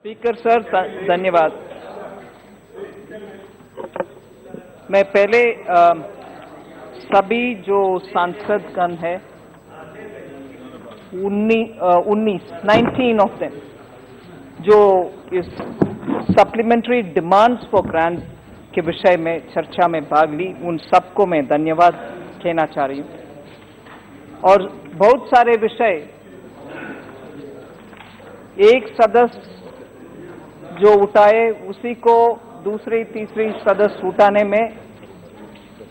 Speaker sir धन्यवाद। मैं पहले सभी जो सांसदगण है 19 ऑफ देम जो इस सप्लीमेंट्री डिमांड्स फॉर ग्रांट के विषय में चर्चा में भाग ली, उन सबको मैं धन्यवाद कहना चाह रही हूँ। और बहुत सारे विषय एक सदस्य जो उठाए उसी को दूसरी तीसरी सदस्य उठाने में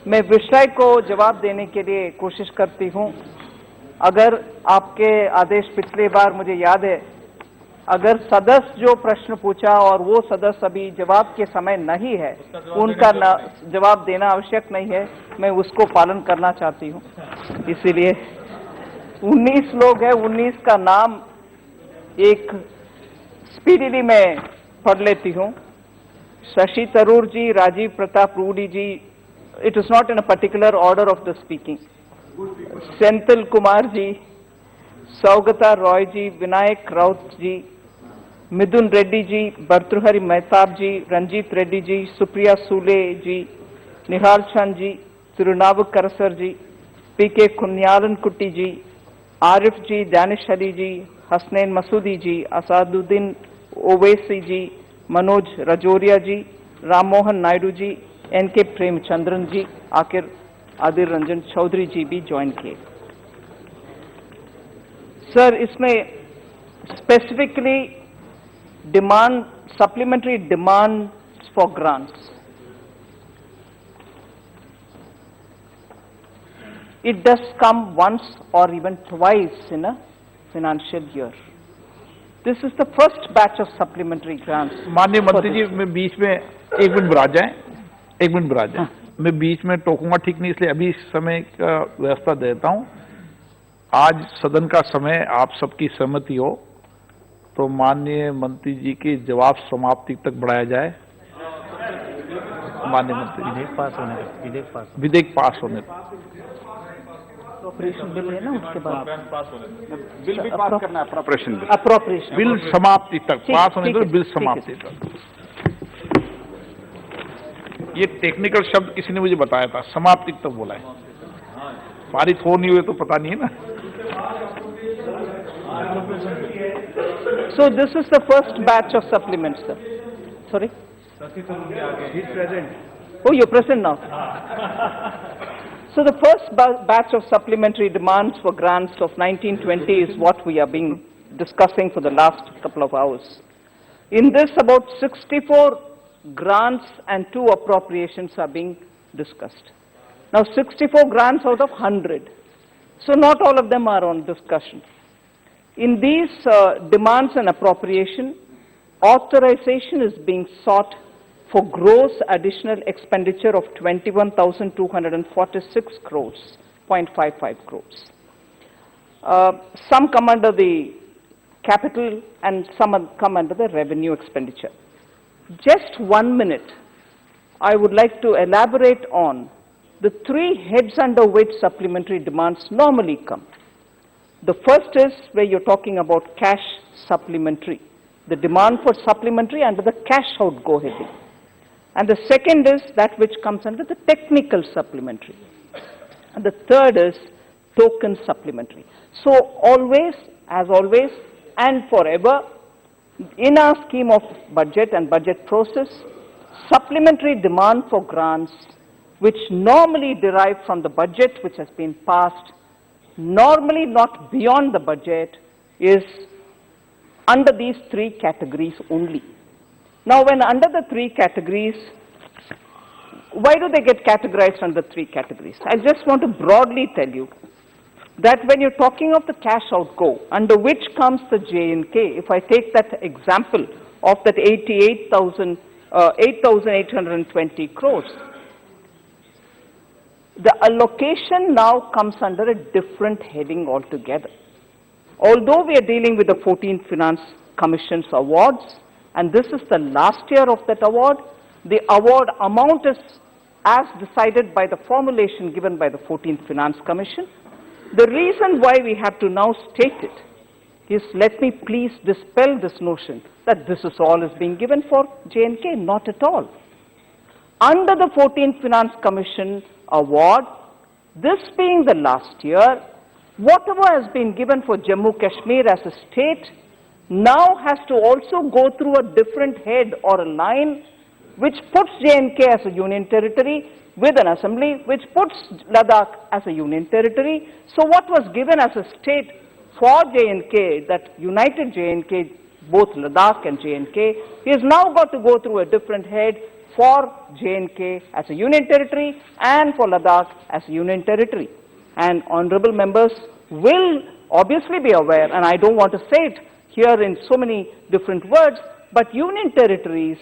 मैं विषय को जवाब देने के लिए कोशिश करती हूं। अगर आपके आदेश पिछली बार मुझे याद है, अगर सदस्य जो प्रश्न पूछा और वो सदस्य अभी जवाब के समय नहीं है, उनका जवाब देना आवश्यक नहीं है, मैं उसको पालन करना चाहती हूं। इसीलिए 19 लोग हैं, 19 का नाम एक स्पीडीली में पढ़ लेती हूं। Shashi Tharoor ji, Rajiv Pratap Rudy ji, it is not in a particular order of the speaking, Senthil Kumar ji, Saugata Roy ji, Vinayak Raut ji, Mithun Reddy ji, Bhartruhari Mahtab ji, Ranjeet Reddy ji, Supriya Sule ji, Nihal Chand ji, Thirunavukkarasar ji, PK Kunhalikutty ji, Arif ji, Danish Ali ji, Hasnain Masoodi ji, Asaduddin Owaisi ji, Manoj Rajoria ji, Rammohan Naidu ji, NK Premachandran जी, आखिर आदिर रंजन चौधरी जी भी ज्वाइन किए। सर, इसमें specifically demand supplementary demands for grants, it does come once or even twice in a financial year. This is the first batch of supplementary grants. माननीय मंत्री जी, मैं बीच में एक मिनट बुरा जाए, मैं बीच में टोकूंगा ठीक नहीं, इसलिए अभी समय का व्यवस्था देता हूं। आज सदन का समय आप सबकी सहमति हो तो माननीय मंत्री जी के जवाब समाप्ति तक बढ़ाया जाए। माननीय मंत्री, विधेयक पास होने अप्रोप्रिएशन बिल है ना, उसके बाद बिल भी पास करना है, अप्रोप्रिएशन बिल समाप्ति तक पास होने तक, बिल समाप्ति तक। ये टेक्निकल शब्द किसी ने मुझे बताया था, समाप्ति तक बोला है, पारित हो नहीं हुए तो पता नहीं है ना। So this is the first batch of supplements, sir. Sorry? He's present. Oh, you're present now. So the first batch of supplementary demands for grants of 1920 is what we have been discussing for the last couple of hours. In this, about 64 grants and 2 appropriations are being discussed. Now 64 grants out of 100. So not all of them are on discussion. In these demands and appropriation, authorization is being sought for gross additional expenditure of 21,246 crores, 0.55 crores. Some come under the capital and some come under the revenue expenditure. Just 1 minute, I would like to elaborate on the 3 heads under which supplementary demands normally come. The first is where you're talking about cash supplementary, the demand for supplementary under the cash outgo heading. And the second is that which comes under the technical supplementary. And the third is token supplementary. So always, as always, and forever, in our scheme of budget and budget process, supplementary demand for grants, which normally derive from the budget which has been passed, normally not beyond the budget, is under these 3 categories only. Now, when under the 3 categories, why do they get categorized under 3 categories? I just want to broadly tell you that when you're talking of the cash outgo, under which comes the J&K, if I take that example of that 8,820 crores, the allocation now comes under a different heading altogether. Although we are dealing with the 14th Finance Commission's awards, and this is the last year of that award, the award amount is as decided by the formulation given by the 14th Finance Commission. The reason why we have to now state it is, let me please dispel this notion that this is all is being given for J&K. Not at all. Under the 14th Finance Commission award, this being the last year, whatever has been given for Jammu Kashmir as a state now has to also go through a different head or a line which puts J&K as a union territory with an assembly, which puts Ladakh as a union territory. So what was given as a state for J&K, that united J&K, both Ladakh and J&K, is now got to go through a different head for J&K as a union territory and for Ladakh as a union territory. And honorable members will obviously be aware, and I don't want to say it here in so many different words, but union territories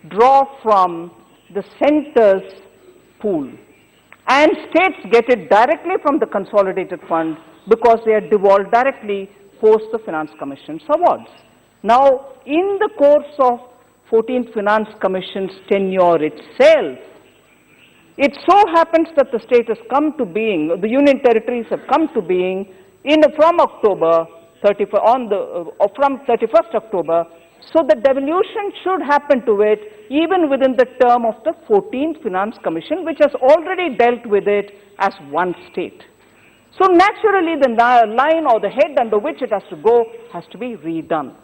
draw from the center's pool, and states get it directly from the consolidated fund because they are devolved directly post the Finance Commission's awards. Now, in the course of 14th Finance Commission's tenure itself, it so happens that the state has come to being, the union territories have come to being from October 31st, from 31st October. So the devolution should happen to it even within the term of the 14th Finance Commission, which has already dealt with it as one state. So naturally the line or the head under which it has to go has to be redone.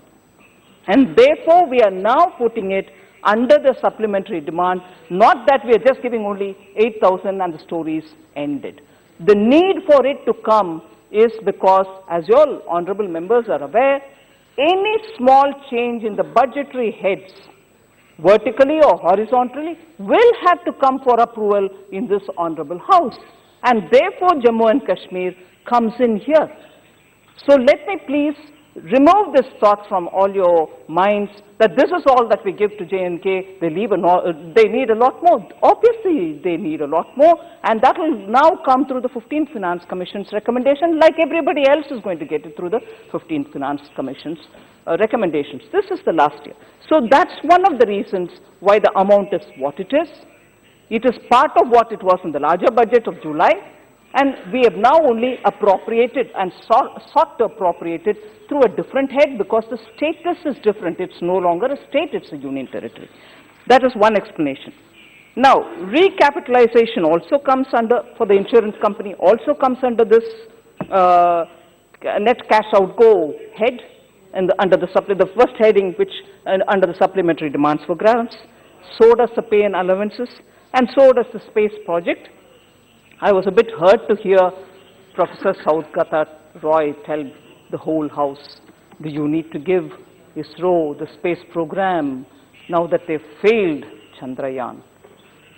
And therefore we are now putting it under the supplementary demand, not that we are just giving only 8,000 and the stories ended. The need for it to come is because, as you all honorable members are aware, any small change in the budgetary heads, vertically or horizontally, will have to come for approval in this honorable house. And therefore Jammu and Kashmir comes in here. So let me please remove this thought from all your minds that this is all that we give to J&K, they need a lot more. Obviously they need a lot more, and that will now come through the 15th Finance Commission's recommendation, like everybody else is going to get it through the 15th Finance Commission's recommendations. This is the last year. So that's one of the reasons why the amount is what it is. It is part of what it was in the larger budget of July, and we have now only appropriated and sought to appropriate it through a different head because the status is different. It's no longer a state, it's a union territory. That is one explanation. Now, recapitalization also comes under, for the insurance company, also comes under this net cash outgo head, and under the first heading, which under the supplementary demands for grants. So does the pay and allowances, and so does the space project. I was a bit hurt to hear Professor Saudgata Roy tell the whole House, do you need to give ISRO the space program now that they've failed Chandrayaan?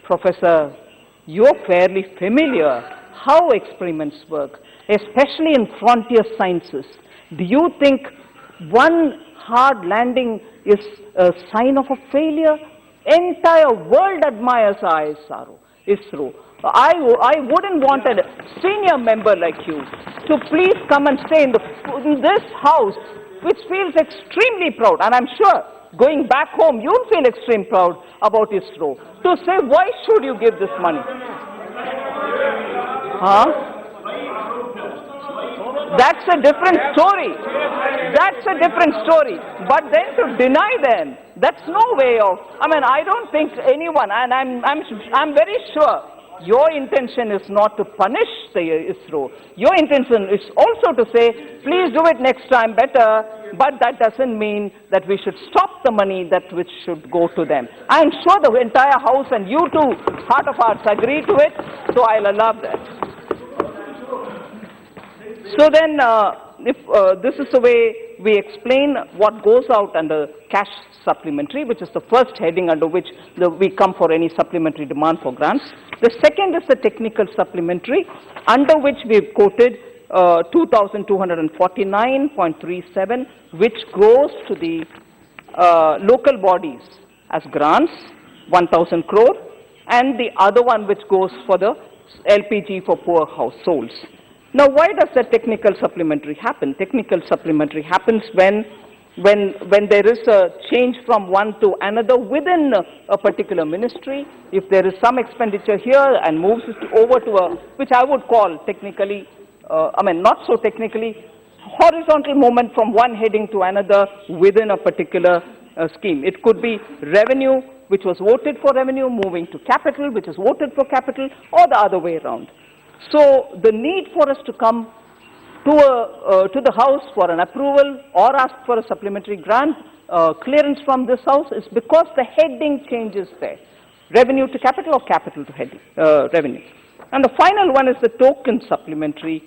Professor, you're fairly familiar how experiments work, especially in frontier sciences. Do you think one hard landing is a sign of a failure? Entire world admires ISRO. I wouldn't want a senior member like you to please come and stay in this house, which feels extremely proud, and I'm sure going back home you'll feel extremely proud about ISRO, to say, why should you give this money? That's a different story. That's a different story. But then to deny them, that's no way of, I don't think anyone, and I'm very sure your intention is not to punish the ISRO. Your intention is also to say, please do it next time better, but that doesn't mean that we should stop the money that which should go to them. I'm sure the entire House and you too, heart of hearts, agree to it, so I'll allow that. So then, this is the way we explain what goes out under cash supplementary, which is the first heading under which we come for any supplementary demand for grants. The second is the technical supplementary, under which we've quoted 2,249.37, which goes to the local bodies as grants, 1,000 crore, and the other one which goes for the LPG for poor households. Now, why does that technical supplementary happen? Technical supplementary happens when there is a change from one to another within a particular ministry. If there is some expenditure here and moves it over to a, which I would call technically, not so technically, horizontal movement from one heading to another within a particular scheme. It could be revenue, which was voted for revenue, moving to capital, which is voted for capital, or the other way around. So the need for us to come to the House for an approval or ask for a supplementary grant clearance from this House is because the heading changes there. Revenue to capital or capital to heading, revenue. And the final one is the token supplementary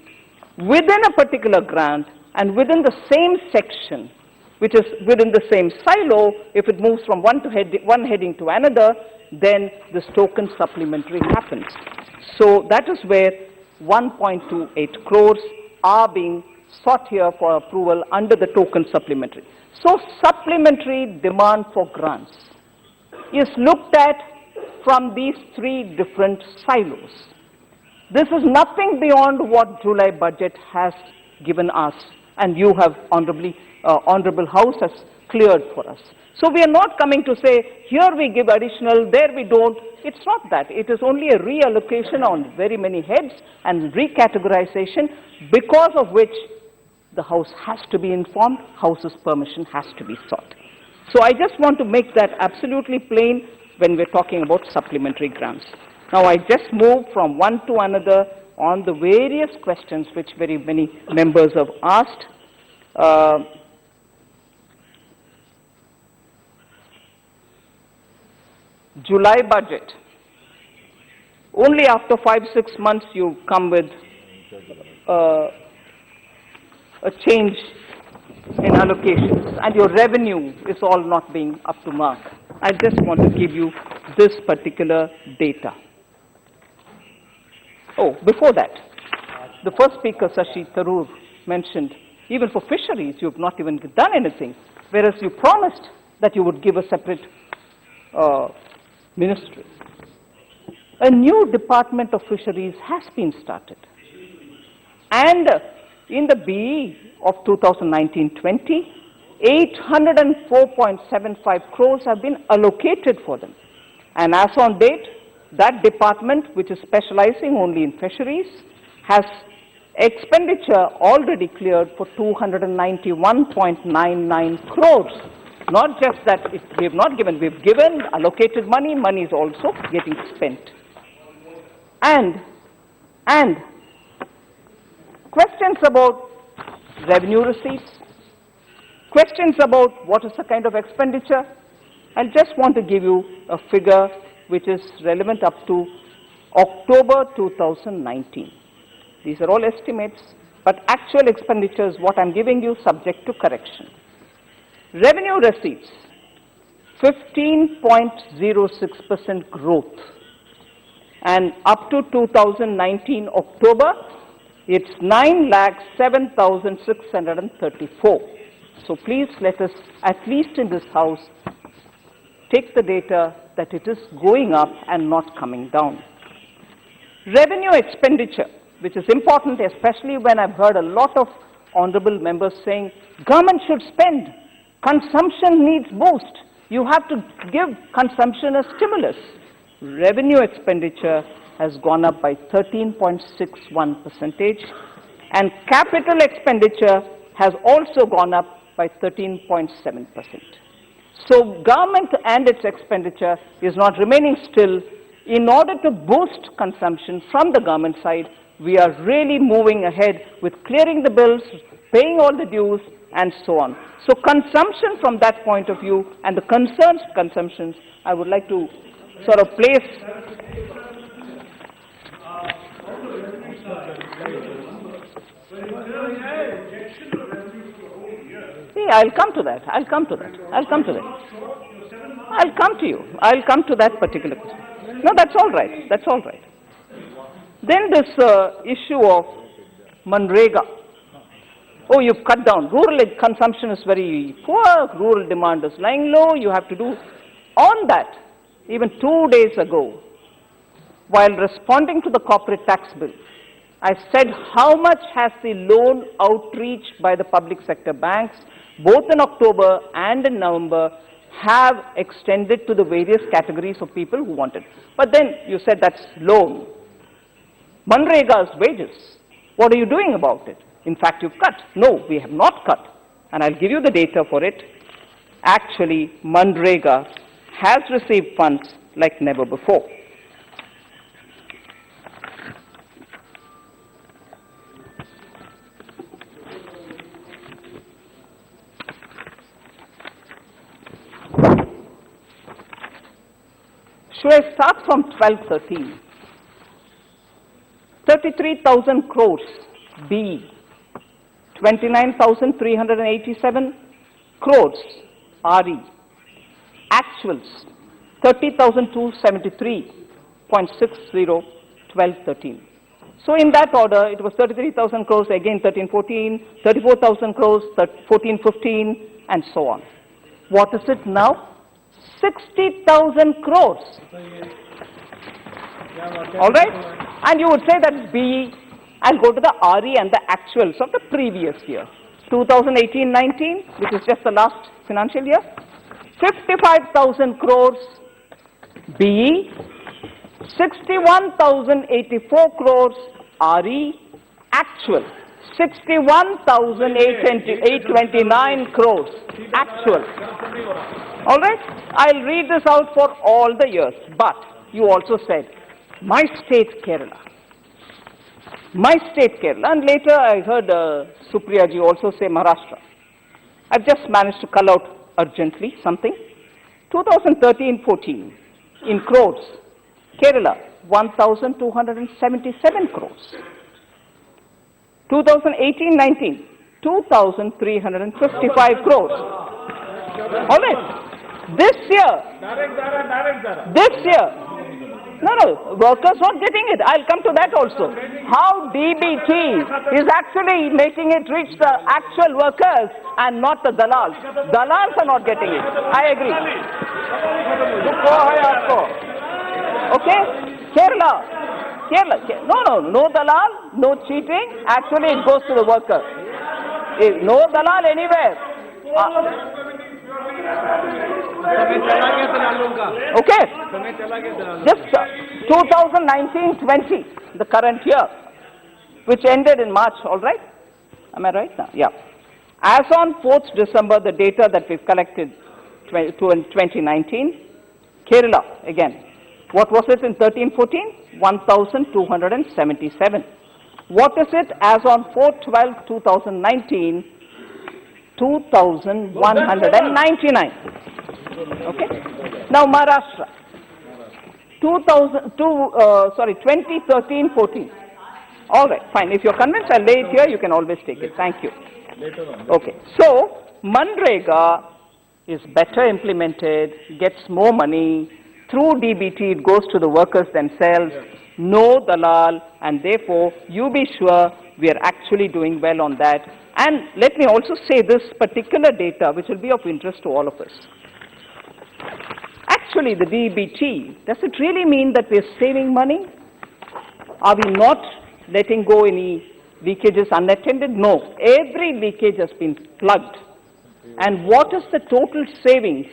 within a particular grant and within the same section, which is within the same silo. If it moves from one heading to another, then this token supplementary happens. So that is where 1.28 crores are being sought here for approval under the token supplementary. So supplementary demand for grants is looked at from these three different silos. This is nothing beyond what July budget has given us, and you have Honorable House has cleared for us. So we are not coming to say, here we give additional, there we don't. It's not that. It is only a reallocation on very many heads and recategorization, because of which the House has to be informed, House's permission has to be sought. So I just want to make that absolutely plain when we're talking about supplementary grants. Now I just move from one to another on the various questions which very many members have asked. July budget. Only after 5-6 months you come with a change in allocations, and your revenue is all not being up to mark. I just want to give you this particular data. Oh, before that, the first speaker, Shashi Tharoor, mentioned even for fisheries you have not even done anything, whereas you promised that you would give a separate ministry. A new Department of Fisheries has been started, and in the BE of 2019-20, 804.75 crores have been allocated for them. And as on date, that department, which is specializing only in fisheries, has expenditure already cleared for 291.99 crores. Not just that we have not given, we have given allocated money, money is also getting spent. And questions about revenue receipts, questions about what is the kind of expenditure. I just want to give you a figure which is relevant up to October 2019. These are all estimates, but actual expenditure is what I'm giving you, subject to correction. Revenue receipts, 15.06% growth. And up to 2019 October, it's 9,07,634. So please let us, at least in this House, take the data that it is going up and not coming down. Revenue expenditure, which is important, especially when I've heard a lot of honorable members saying, government should spend, consumption needs boost. You have to give consumption a stimulus. Revenue expenditure has gone up by 13.61%, and capital expenditure has also gone up by 13.7%. So government and its expenditure is not remaining still. In order to boost consumption from the government side, we are really moving ahead with clearing the bills, paying all the dues, and so on. So consumption from that point of view, and the concerns consumptions, I would like to sort of place. See, I'll come to that. I'll come to that. I'll come to that. I'll come to you. I'll come to that particular question. No, that's all right. That's all right. Then this issue of Manrega. Oh, you've cut down. Rural consumption is very poor. Rural demand is lying low. You have to do. On that, even 2 days ago, while responding to the corporate tax bill, I said how much has the loan outreach by the public sector banks, both in October and in November, have extended to the various categories of people who wanted. But then you said that's loan. Manrega's wages. What are you doing about it? in fact you've cut. No, we have not cut. And I'll give you the data for it. Actually, Manrega has received funds like never before. Should I start from 12-13? 33,000 crores B, 29,387 crores RE, actuals 30,273.60, 12-13. So in that order, it was 33,000 crores, again 13-14, 34,000 crores, 14-15, and so on. What is it now? 60,000 crores. All right? And you would say that B, I'll go to the RE and the actuals of the previous year. 2018-19, which is just the last financial year, 55,000 crores BE, 61,084 crores RE, actual, 61,829 crores, actual. All right? I'll read this out for all the years, but you also said, my state Kerala. My state Kerala, and later I heard Supriya ji also say Maharashtra. I've just managed to cull out urgently something. 2013-14, in crores, Kerala, 1,277 crores. 2018-19, 2,355 crores. All right. This year, no, workers not getting it. I'll come to that also. How DBT is actually making it reach the actual workers and not the dalals. Dalals are not getting it. I agree. Okay? Kerala. No dalal, no cheating. Actually, it goes to the worker. No dalal anywhere. Okay. Just 2019-20, the current year, which ended in March, all right? Am I right now? Yeah. As on 4th December, the data that we've collected in 2019, Kerala, again, what was it in 13-14? 1,277. What is it as on 4/12/2019? 2,199. Okay. Now Maharashtra. 2013-14. All right, fine. If you're convinced, I'll lay it here. You can always take it. Thank you. Okay. So Manrega is better implemented, gets more money. Through DBT, it goes to the workers themselves. No dalal, and therefore, you be sure we are actually doing well on that. And let me also say this particular data, which will be of interest to all of us. Actually, the DBT, does it really mean that we are saving money? Are we not letting go any leakages unattended? No. Every leakage has been plugged. And what is the total savings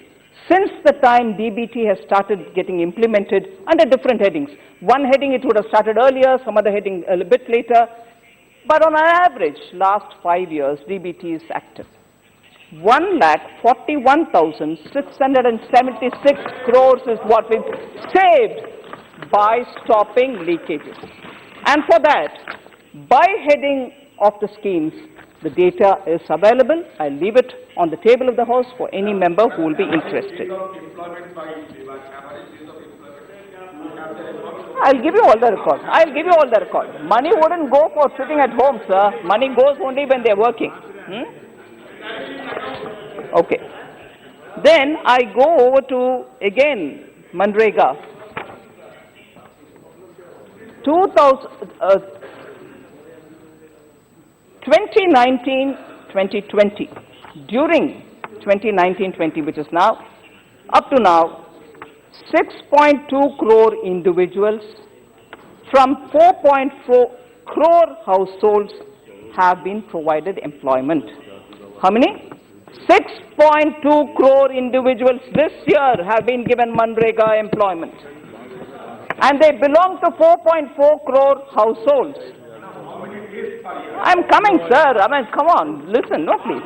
since the time DBT has started getting implemented under different headings? One heading it would have started earlier, some other heading a bit later. But on average, last 5 years, DBT is active. 1,41,676 crores is what we've saved by stopping leakages. And for that, by heading of the schemes, the data is available. I'll leave it on the table of the House for any member who will be interested. I'll give you all the records. Money wouldn't go for sitting at home, sir. Money goes only when they're working. Okay. Then I go over to, again, Manrega. 2019-2020. During 2019-20, which is now, up to now, 6.2 crore individuals from 4.4 crore households have been provided employment. How many? 6.2 crore individuals this year have been given Manrega employment. And they belong to 4.4 crore households. I'm coming, sir. I mean, come on, listen, no, please.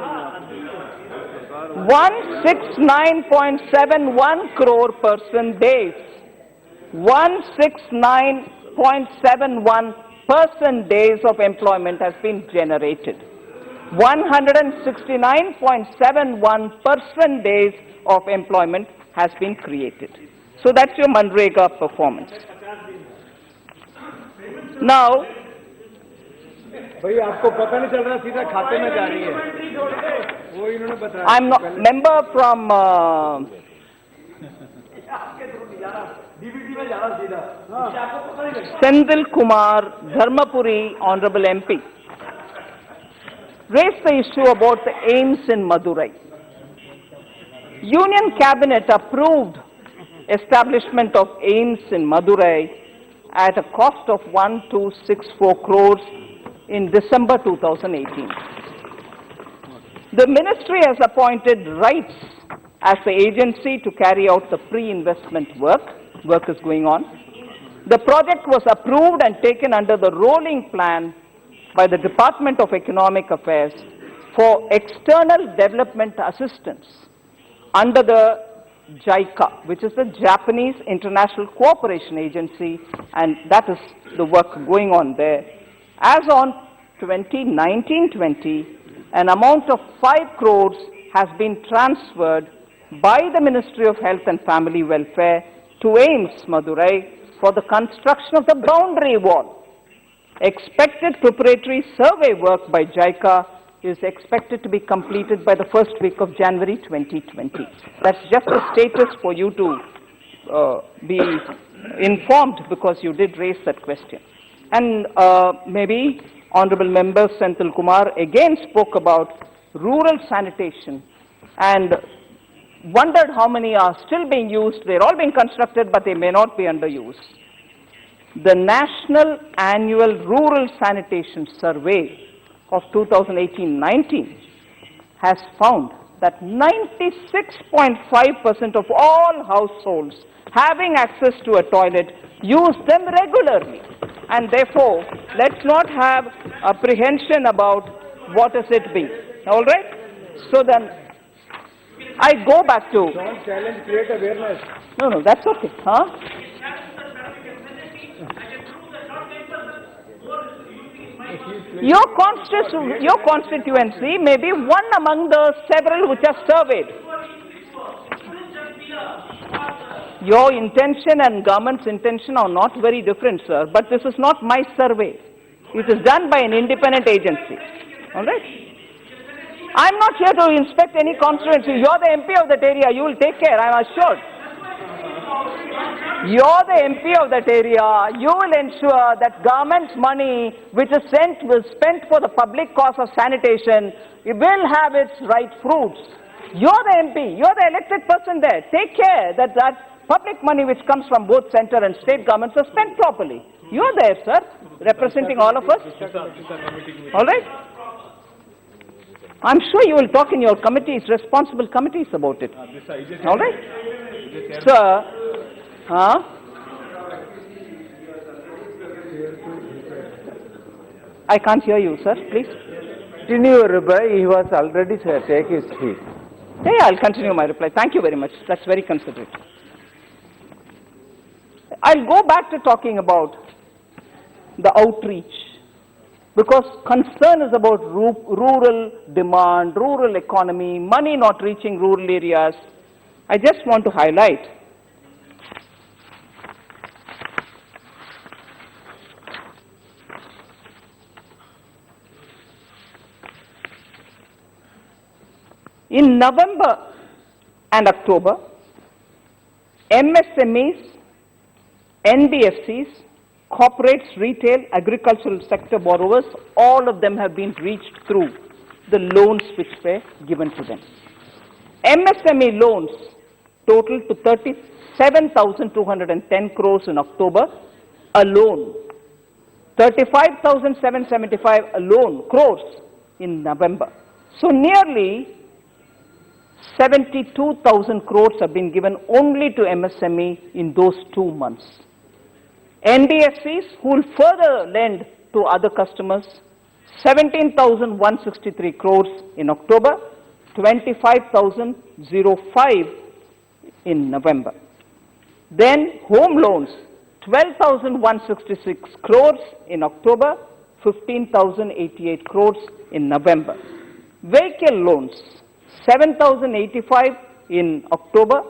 169.71 crore person days. 169.71 person days of employment has been generated. 169.71 person days of employment has been created. So that's your Manrega performance. Now, भाई आपको पता नहीं चल रहा सीधा खाते में जा रही है वो इन्होंने बताया I'm not member from DBT में जा रहा सीधा आपको पता नहीं चल Senthil Kumar Dharmapuri, Honorable MP, raised the issue about the AIIMS in Madurai. Union Cabinet approved establishment of AIIMS in Madurai at a cost of 1264 crores in December 2018. The ministry has appointed RITES as the agency to carry out the pre-investment work. Work is going on. The project was approved and taken under the rolling plan by the Department of Economic Affairs for external development assistance under the JICA, which is the Japanese International Cooperation Agency, and that is the work going on there. As on 2019-20, an amount of 5 crores has been transferred by the Ministry of Health and Family Welfare to AIIMS Madurai for the construction of the boundary wall. Expected preparatory survey work by JICA is expected to be completed by the first week of January 2020. That's just the status for you to be informed, because you did raise that question. And maybe Honorable Member Senthil Kumar again spoke about rural sanitation and wondered how many are still being used. They're all being constructed, but they may not be under use. The National Annual Rural Sanitation Survey of 2018-19 has found that 96.5% of all households having access to a toilet use them regularly. And therefore, let's not have apprehension about what is it being. All right? So then, I go back to... don't challenge, create awareness. No, that's okay. Huh? Your constituency may be one among the several which are surveyed. Your intention and government's intention are not very different, sir, but this is not my survey. It is done by an independent agency. All right? I'm not here to inspect any constituency. You're the MP of that area. You will take care, I'm assured. You're the MP of that area. You will ensure that government's money, which is spent for the public cause of sanitation, it will have its right fruits. You're the MP. You're the elected person there. Take care that public money which comes from both center and state governments are spent properly. You're there, sir, representing all of us. All right? I'm sure you will talk in your committees, responsible committees about it. All right? Sir, I can't hear you, sir, please. Continue your reply, he was already take his seat. Yeah, I'll continue my reply. Thank you very much. That's very considerate. I'll go back to talking about the outreach, because concern is about rural demand, rural economy, money not reaching rural areas. I just want to highlight in November and October, MSMEs, NBFCs, corporates, retail, agricultural sector borrowers, all of them have been reached through the loans which were given to them. MSME loans totaled to 37,210 crores in October alone, 35,775 alone crores in November. So nearly 72,000 crores have been given only to MSME in those 2 months. NBFCs who will further lend to other customers 17,163 crores in October, 25,005 in November. Then home loans, 12,166 crores in October, 15,088 crores in November. Vehicle loans, 7,085 in October,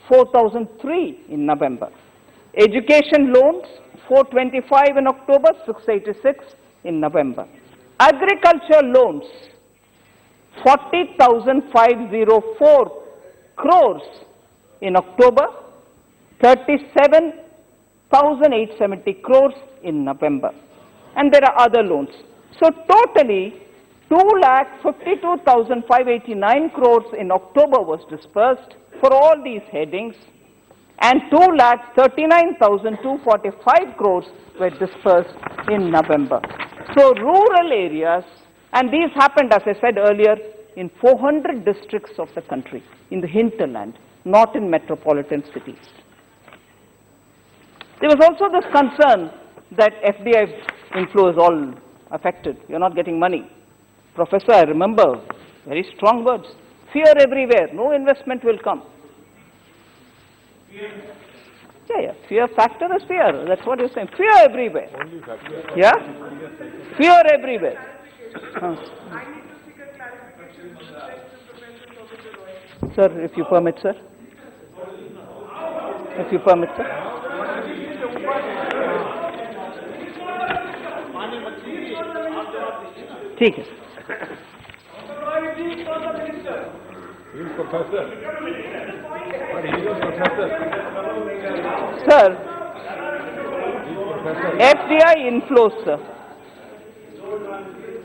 4,003 in November. Education loans, 425 in October, 686 in November. Agriculture loans, 40,504 crores in October, 37,870 crores in November. And there are other loans. So totally, 2,52,589 crores in October was disbursed for all these headings, and 2,39,245 crores were disbursed in November. So rural areas, and these happened, as I said earlier, in 400 districts of the country, in the hinterland, not in metropolitan cities. There was also this concern that FDI inflow is all affected. You're not getting money. Professor, I remember very strong words. Fear everywhere. No investment will come. Yeah. Fear factor is fear. That's what you're saying. Fear everywhere. Yeah? Fear everywhere. Sir, if you permit, sir. If you permit, sir. ठीक है sir FDI inflows, sir.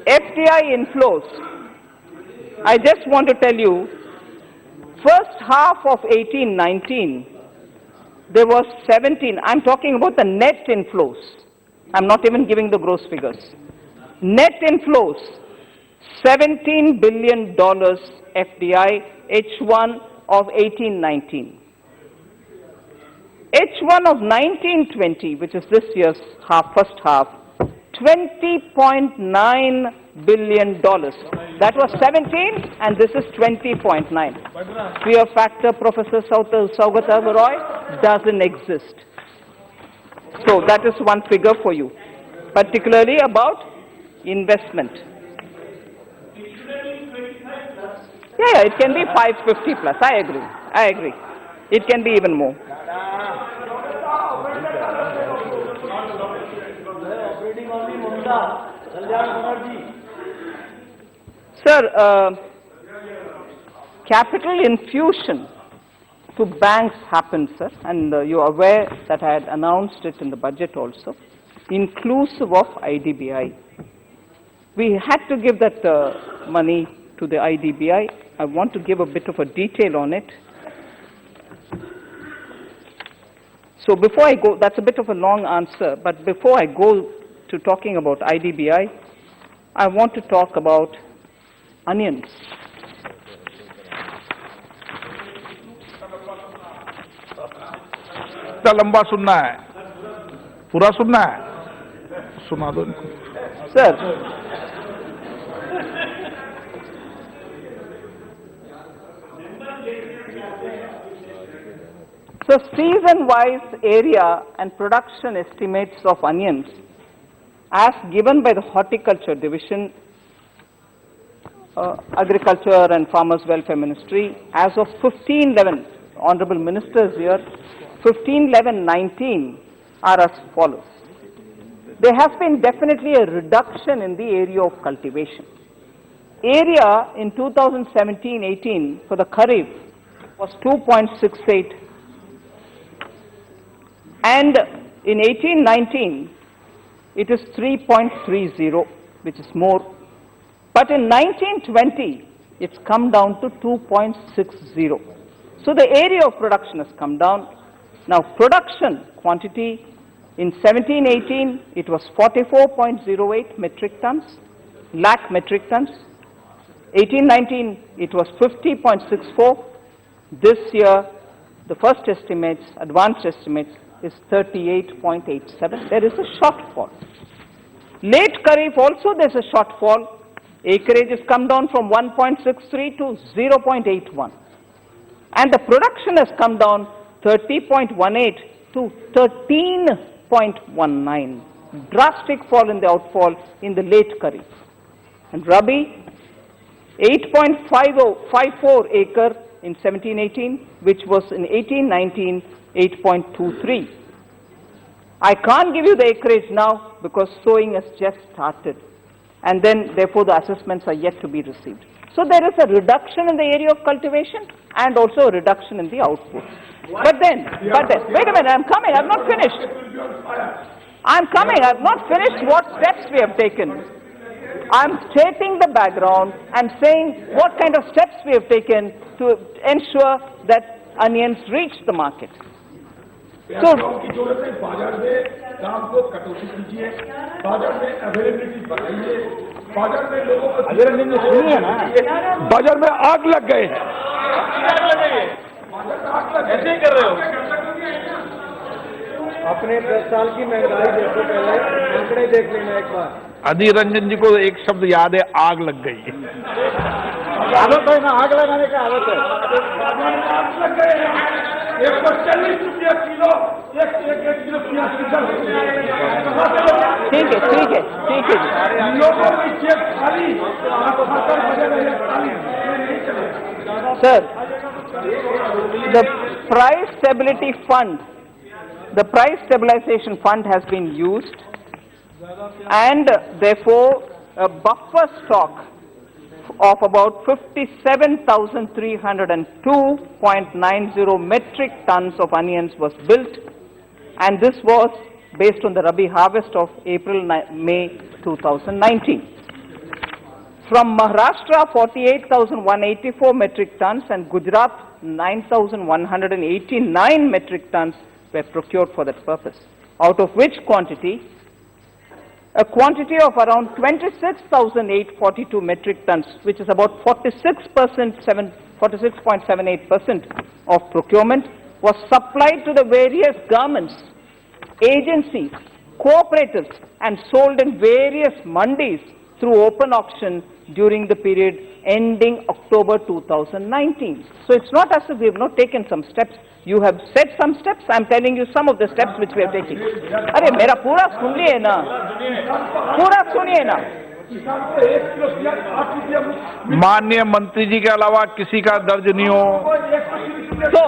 FDI inflows. I just want to tell you, first half of 18-19, there was 17. I'm talking about the net inflows. I'm not even giving the gross figures. Net inflows, $17 billion FDI, H1 of 18-19. H1 of 19-20, which is this year's first half, $20.9 billion. That was 17, and this is 20.9. Fear factor, Professor Saugata Roy, doesn't exist. So that is one figure for you, particularly about investment. Yeah, it can be 550 plus. I agree. It can be even more. Sir, capital infusion to banks happened, sir, and you are aware that I had announced it in the budget also, inclusive of IDBI. We had to give that money to the IDBI. I want to give a bit of a detail on it. So before I go, that's a bit of a long answer, but before I go to talking about IDBI, I want to talk about onions. इतना लंबा सुनना है, पूरा सुनना है, सुना दो इनको. Sir, so season-wise area and production estimates of onions as given by the Horticulture Division, Agriculture and Farmers Welfare Ministry as of 15/11, Honorable Ministers here, 15/11/19 are as follows. There has been definitely a reduction in the area of cultivation. Area in 2017-18 for the Kharif was 2.68, and in 18-19 it is 3.30, which is more. But in 19-20 it's come down to 2.60. So the area of production has come down. Now production quantity in 17-18 it was 44.08 metric tons, lakh metric tons. 18-19 it was 50.64. This year the first estimates, advanced estimates, is 38.87. There is a shortfall. Late Kharif also there's a shortfall. Acreage has come down from 1.63 to 0.81. And the production has come down 30.18 to 13.19. Drastic fall in the outfall in the late Kharif. And Rabi, 8.54 acre in 17-18, which was in 18-19, 8.23. I can't give you the acreage now because sowing has just started. And then, therefore, the assessments are yet to be received. So there is a reduction in the area of cultivation and also a reduction in the output. But then, wait a minute, I'm coming, I've not finished. I'm coming, I've not finished what steps we have taken. I'm stating the background and saying what kind of steps we have taken to ensure that onions reach the market. So, बाजार में आग लग गए हैं। ऐसे ही कर रहे हो अपने 10 साल की महंगाई देखो, पहले आंकड़े देख लेना एक बार। अधीर रंजन जी को एक शब्द याद है, आग लग गई। आदत है ना, आग लगाने का आदत है। आग लग गए हैं, 140 रुपया किलो, एक किलो प्याज की दर। ठीक है जी। लोगों की जेब खाली, Sir, the price stability fund, the price stabilization fund has been used, and therefore a buffer stock of about 57,302.90 metric tons of onions was built, and this was based on the Rabi harvest of April-May 2019. From Maharashtra, 48,184 metric tons, and Gujarat, 9,189 metric tons were procured for that purpose, out of which a quantity of around 26,842 metric tons, which is about 46.78% of procurement, was supplied to the various governments, agencies, cooperatives, and sold in various mandis through open auction during the period ending October 2019. So it's not as if we have not taken some steps. You have said some steps. I'm telling you some of the steps which we have taken. अरे मेरा पूरा सुनिए ना, पूरा सुनिए ना। माननीय मंत्री जी के अलावा किसी का दर्ज नहीं हो। So,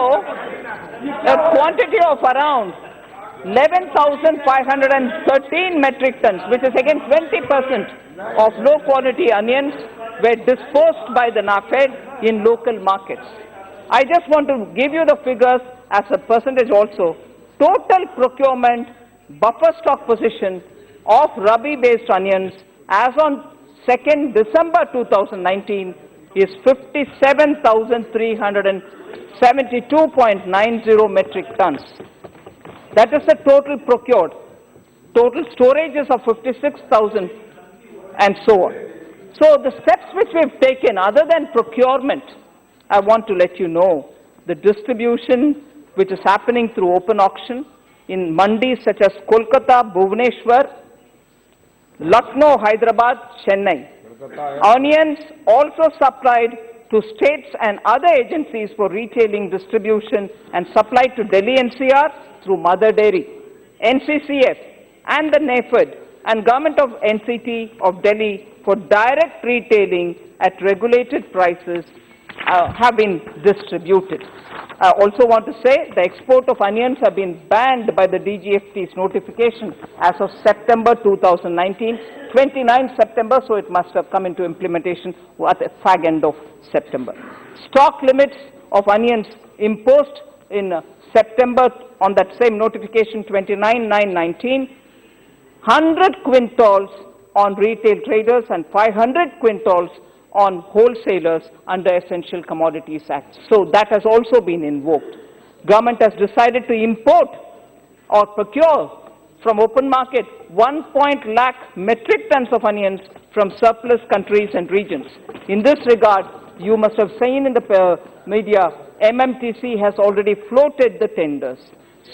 a quantity of around 11,513 metric tons, which is again 20% of low quality onions, were disposed by the NAFED in local markets. I just want to give you the figures as a percentage also. Total procurement buffer stock position of Rabi based onions as on 2nd December 2019 is 57,372.90 metric tons. That is the total procured. Total storage is of 56,000 and so on. So the steps which we have taken other than procurement, I want to let you know the distribution which is happening through open auction in mandis such as Kolkata, Bhubaneswar, Lucknow, Hyderabad, Chennai. Onions also supplied to states and other agencies for retailing, distribution and supplied to Delhi NCR through Mother Dairy, NCCF and the NAFED and Government of NCT of Delhi for direct retailing at regulated prices have been distributed. I also want to say the export of onions have been banned by the DGFT's notification as of September 2019, 29 September, so it must have come into implementation at the fag end of September. Stock limits of onions imposed in September on that same notification 29/9/19, 100 quintals on retail traders and 500 quintals on wholesalers under Essential Commodities Act. So that has also been invoked. Government has decided to import or procure from open market 1 lakh metric tons of onions from surplus countries and regions. In this regard, you must have seen in the media, MMTC has already floated the tenders.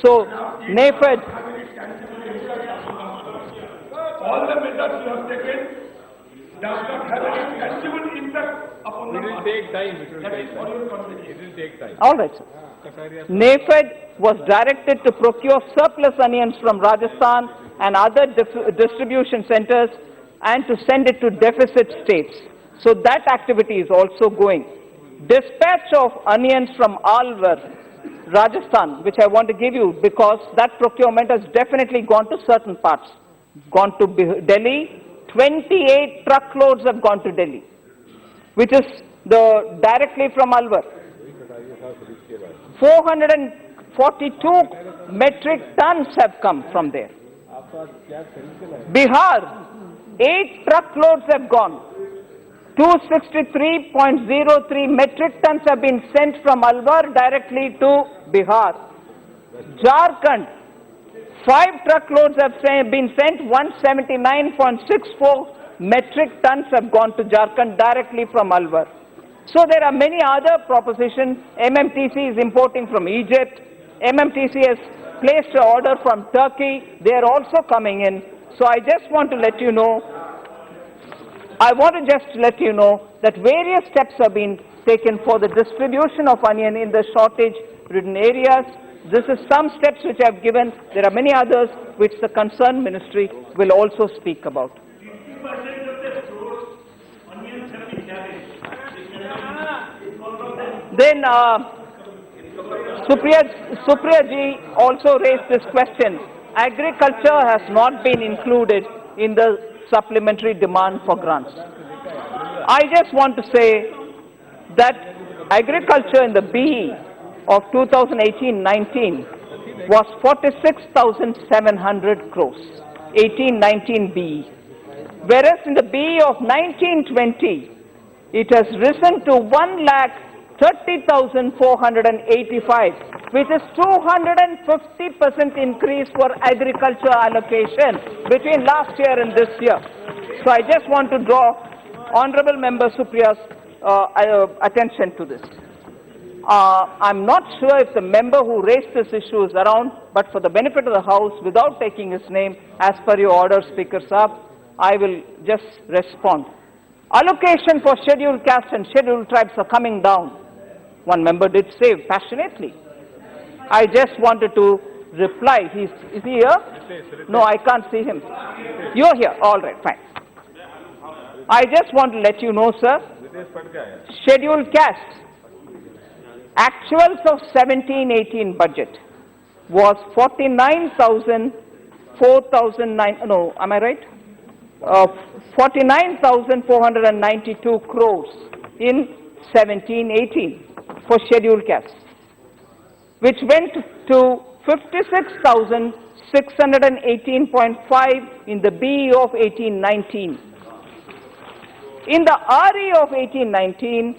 So, NAFED, all the measures you have taken does not have any tangible impact upon the market. take time. It will That take is for time. your confidence. It will take time. All right, sir. NAFED was directed to procure surplus onions from Rajasthan and other distribution centers and to send it to deficit states. So that activity is also going. Dispatch of onions from Alwar, Rajasthan, which I want to give you because that procurement has definitely gone to certain parts. Gone to Delhi, 28 truckloads have gone to Delhi, which is directly from Alwar. 442 metric tons have come from there. Bihar, 8 truckloads have gone. 263.03 metric tons have been sent from Alwar directly to Bihar. Jharkhand, 5 truckloads have been sent. 179.64 metric tons have gone to Jharkhand directly from Alwar. So there are many other propositions. MMTC is importing from Egypt. MMTC has placed an order from Turkey. They are also coming in. So I just want to let you know, that various steps have been taken for the distribution of onion in the shortage-ridden areas. This is some steps which I have given. There are many others which the concerned ministry will also speak about. Then Supriya ji also raised this question. Agriculture has not been included in the supplementary demand for grants. I just want to say that agriculture in the BE of 2018-19 was 46,700 crores, 18-19 BE. Whereas in the BE of 19-20, it has risen to 1,30,485, which is 250% increase for agriculture allocation between last year and this year. So I just want to draw Honorable Member Supriya's attention to this. I'm not sure if the member who raised this issue is around, but for the benefit of the House, without taking his name, as per your order, Speaker Saab, I will just respond. Allocation for scheduled castes and scheduled tribes are coming down. One member did say passionately. I just wanted to reply. Is he here? No, I can't see him. You're here. All right, fine. I just want to let you know, sir, scheduled castes, actuals of 17-18 budget was 49,492 crores in 17-18 for scheduled castes, which went to 56,618.5 in the BE of 18-19. In the RE of 18-19,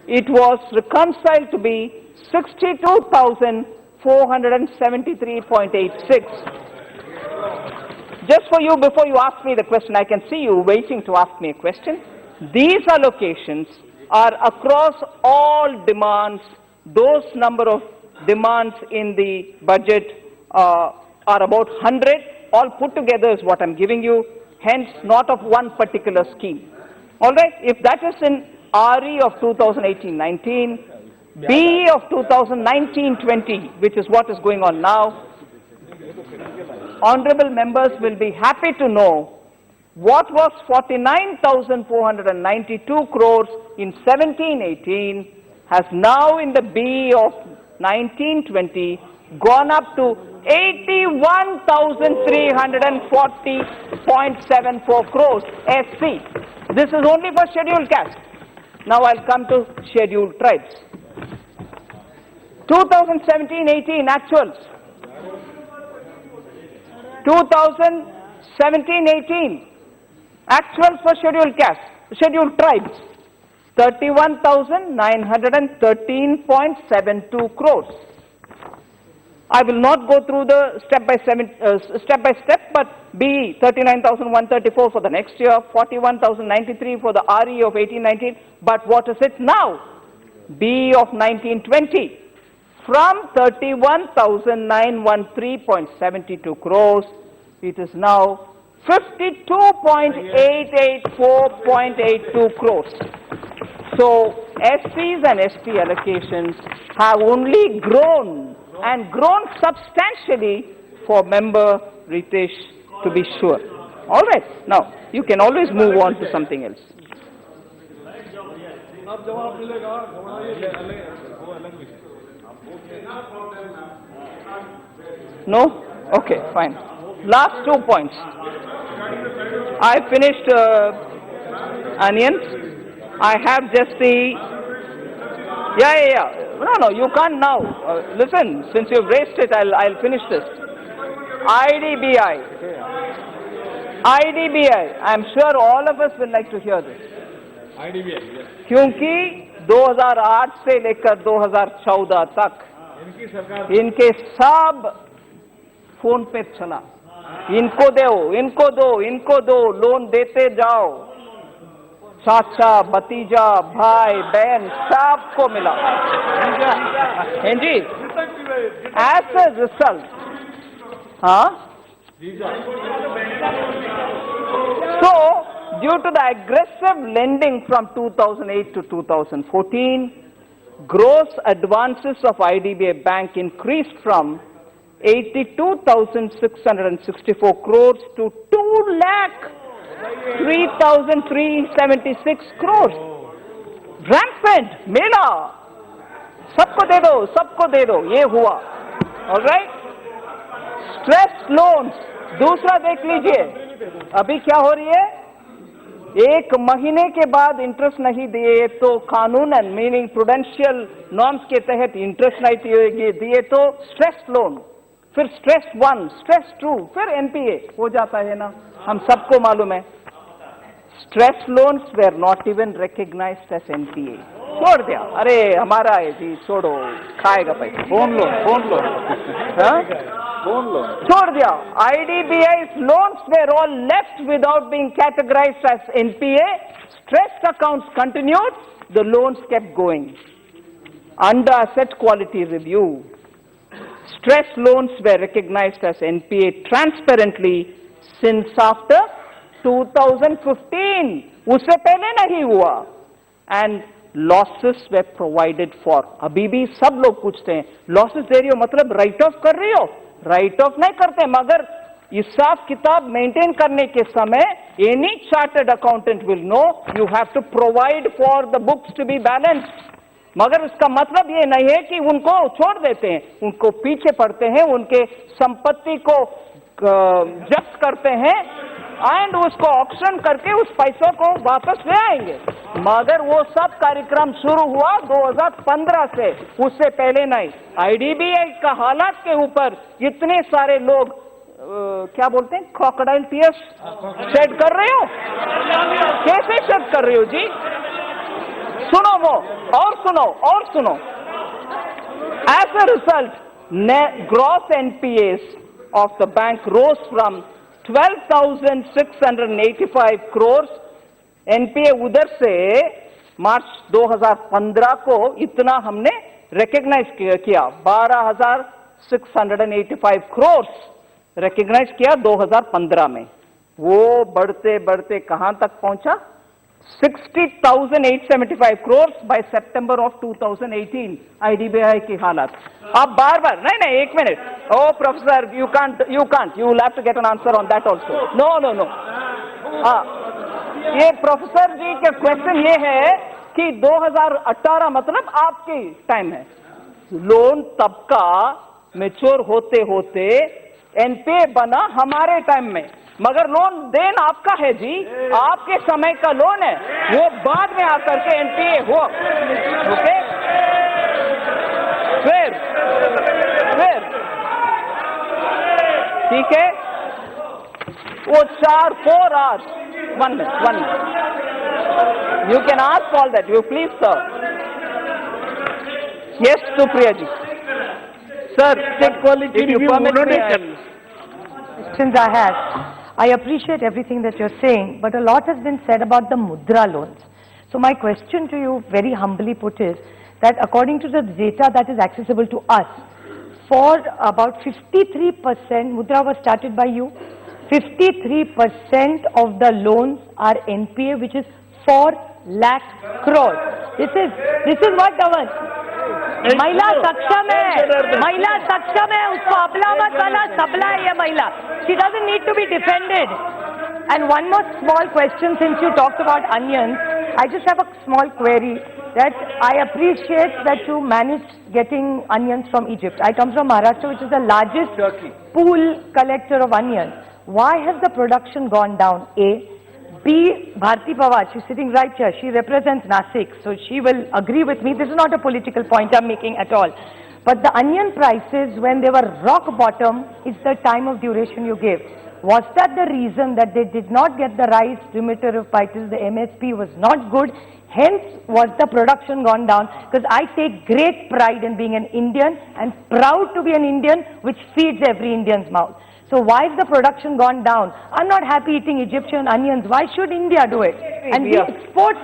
it was reconciled to be 62,473.86. Just for you, before you ask me the question, I can see you waiting to ask me a question. These allocations are across all demands. Those number of demands in the budget are about 100. All put together is what I'm giving you, hence not of one particular scheme. All right, if that is in RE of 2018-19, BE of 2019-20, which is what is going on now, honorable members will be happy to know what was 49,492 crores in 17-18 has now in the BE of 19-20 gone up to 81,340.74 crores SC. This is only for scheduled castes. Now I'll come to scheduled tribes. 2017-18 actuals. 2017-18 actuals for scheduled castes, scheduled tribes, 31,913.72 crores. I will not go through the step by step, but BE 39,134 for the next year, 41,093 for the RE of 18-19. But what is it now? BE of 19-20 from 31,913.72 crores, it is now 52.884.82 crores. So SCs and ST allocations have only grown and grown substantially for member Ritesh, to be sure. All right. Now you can always move on to something else. No? Okay, fine. Last 2 points. I finished onions. I have just the... Yeah. No, you can't now. Listen, since you've raised it, I'll finish this. IDBI. I'm sure all of us will like to hear this. IDBI, yes. क्योंकि 2008 से लेकर 2014 तक इनके सब phone पे चला, इनको दो, लोन देते जाओ, चाचा, भतीजा, भाई, बहन, सबको मिला। हैं जी? As a result, So, due to the aggressive lending from 2008 to 2014, gross advances of IDBI Bank increased from 82,664 crores to 2,03,376 crores. Rampant, मेला, सबको दे दो, ये हुआ. All right? Stress loans, दूसरा देख लीजिए, अभी क्या हो रही है? 1 महीने के बाद इंटरेस्ट नहीं दिए तो कानून एंड मीनिंग प्रूडेंशियल नॉर्म्स के तहत इंटरेस्ट नहीं दिए तो स्ट्रेस लोन, फिर स्ट्रेस 1, स्ट्रेस 2, फिर एनपीए हो जाता है ना, हम सबको मालूम है. Stress loans were not even recognised as NPA. छोड़ दिया, अरे हमारा है जी, छोड़ो, खाएगा पैसा, फोन लोन, छोड़ दिया. IDBI's loans were all left without being categorized as NPA. Stressed accounts continued, the loans kept going. Under asset quality review, stress loans were recognized as NPA transparently since after 2015. उससे पहले नहीं हुआ. And losses were provided for. अभी भी सब लोग पूछते हैं, losses दे रही हो मतलब राइट ऑफ कर रही हो? राइट ऑफ नहीं करते, मगर हिसाब किताब मेंटेन करने के समय any chartered accountant will know you have to provide for the books to be balanced. मगर उसका मतलब ये नहीं है कि उनको छोड़ देते हैं, उनको पीछे पड़ते हैं, उनके संपत्ति को जब्त करते हैं एंड उसको ऑक्शन करके उस पैसों को वापस ले आएंगे. मगर वो सब कार्यक्रम शुरू हुआ 2015 से, उससे पहले नहीं. IDBI का हालात के ऊपर इतने सारे लोग क्या बोलते हैं, क्रोकोडाइल टीयर्स शेड कर रहे हो. कैसे शेड कर रहे हो जी? सुनो वो, और सुनो. As a result, gross NPAs of the bank rose from 12,685 crores. NPA उधर से मार्च 2015 को इतना हमने रिकग्नाइज किया, 12,685 crores रिकग्नाइज किया 2015 में. वो बढ़ते बढ़ते कहां तक पहुंचा? 60,875 crores by September of 2018. IDBI की हालत. आप बार नहीं, 1 minute. Oh professor, you can't, you will have to get an answer on that also. No. ये प्रोफेसर जी के क्वेश्चन ये है कि 2018 मतलब आपके टाइम है, लोन तब का मैच्योर होते होते एनपीए बना हमारे टाइम में, मगर लोन देन आपका है जी, आपके समय का लोन है, वो बाद में आकर के एनपीए हो. ओके, फिर ठीक है, वो 4 hours. One minute. You can ask all that. You please, sir. Yes, Supriya ji. Sir, state quality review. Questions I have. I appreciate everything that you're saying, but a lot has been said about the mudra loans. So my question to you, very humbly put, is that according to the data that is accessible to us, for about 53% mudra was started by you. 53% of the loans are NPA, which is 4 lakh crores. This is what government. महिला सक्षम है उसको अपना मत वाला सबला है ये महिला. She doesn't need to be defended. And one more small question, since you talked about onions, I just have a small query that I appreciate that you managed getting onions from Egypt. I come from Maharashtra, which is the largest pool collector of onions. Why has the production gone down? A. B. Bharati Pawar, she's sitting right here. She represents Nasik, so she will agree with me. This is not a political point I'm making at all. But the onion prices, when they were rock bottom, is the time of duration you gave. Was that the reason that they did not get the right remitter of prices? The MSP was not good. Hence, was the production gone down? Because I take great pride in being an Indian and proud to be an Indian, which feeds every Indian's mouth. So why is the production gone down? I'm not happy eating Egyptian onions. Why should India do it? And we export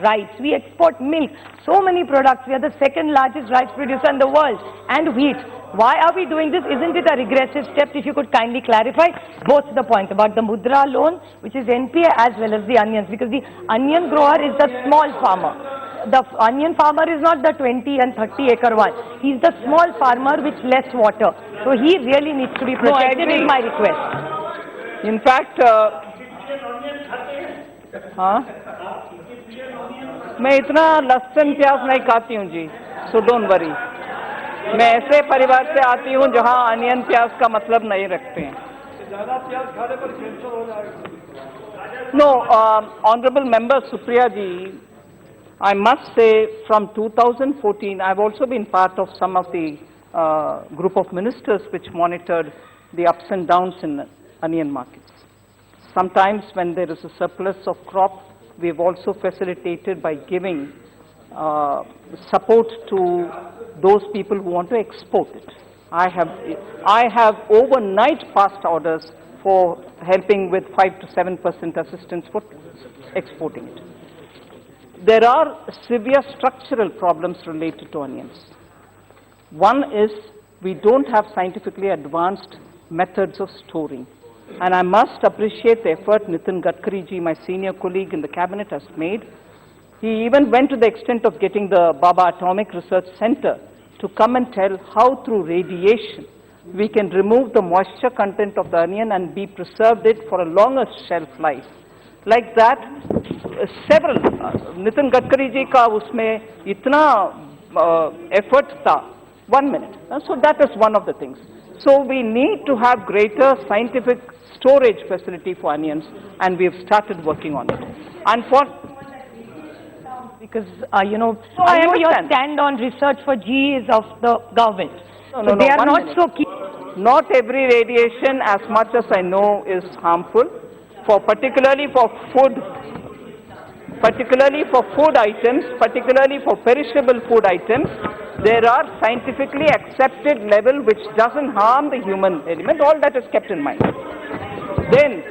rice, we export milk, so many products. We are the second largest rice producer in the world, and wheat. Why are we doing this? Isn't it a regressive step? If you could kindly clarify both the points about the mudra loan, which is NPA, as well as the onions, because the onion grower is the small farmer. The onion farmer is not the 20 and 30 acre one. He's the small farmer with less water. So he really needs to be protected, is my request. In fact, मैं इतना लहसुन प्याज नहीं खाती हूँ जी, so don't worry. मैं ऐसे परिवार से आती हूँ जहाँ अनियन प्याज का मतलब नहीं रखते हैं. No, Honorable Member Supriya ji, I must say from 2014, I've also been part of some of the group of ministers which monitored the ups and downs in onion markets. Sometimes when there is a surplus of crop, we've also facilitated by giving support to those people who want to export it. I have overnight passed orders for helping with 5 to 7% assistance for exporting it. There are severe structural problems related to onions. One is we don't have scientifically advanced methods of storing. And I must appreciate the effort Nitin Gadkari ji, my senior colleague in the cabinet, has made. He even went to the extent of getting the Baba Atomic Research Center to come and tell how through radiation we can remove the moisture content of the onion and be preserved it for a longer shelf life. Like that, several, Nitin Gadkari ji ka usme itna effort tha. 1 minute. So that is one of the things. So we need to have greater scientific storage facility for onions, and we have started working on it. And for because you know, so I know your stand on research for GE is of the government. So they are not so keen. Not every radiation, as much as I know, is harmful. Particularly for food items, particularly for perishable food items, there are scientifically accepted level which doesn't harm the human element. All that is kept in mind. Then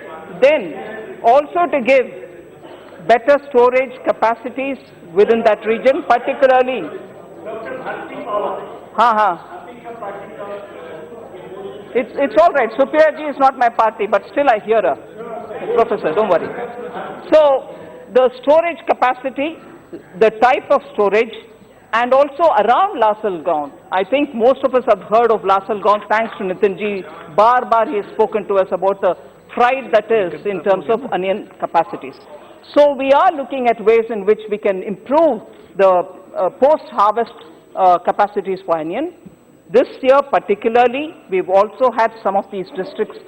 also to give better storage capacities within that region, particularly. It's all right. Supriya ji is not my party, but still I hear her. Professor, don't worry. So the storage capacity, the type of storage, and also around Lasal ground. I think most of us have heard of Lasal ground thanks to Nitin ji. Bar he has spoken to us about the pride that is in terms of onion capacities. So we are looking at ways in which we can improve the post-harvest capacities for onion. This year particularly, we've also had some of these districts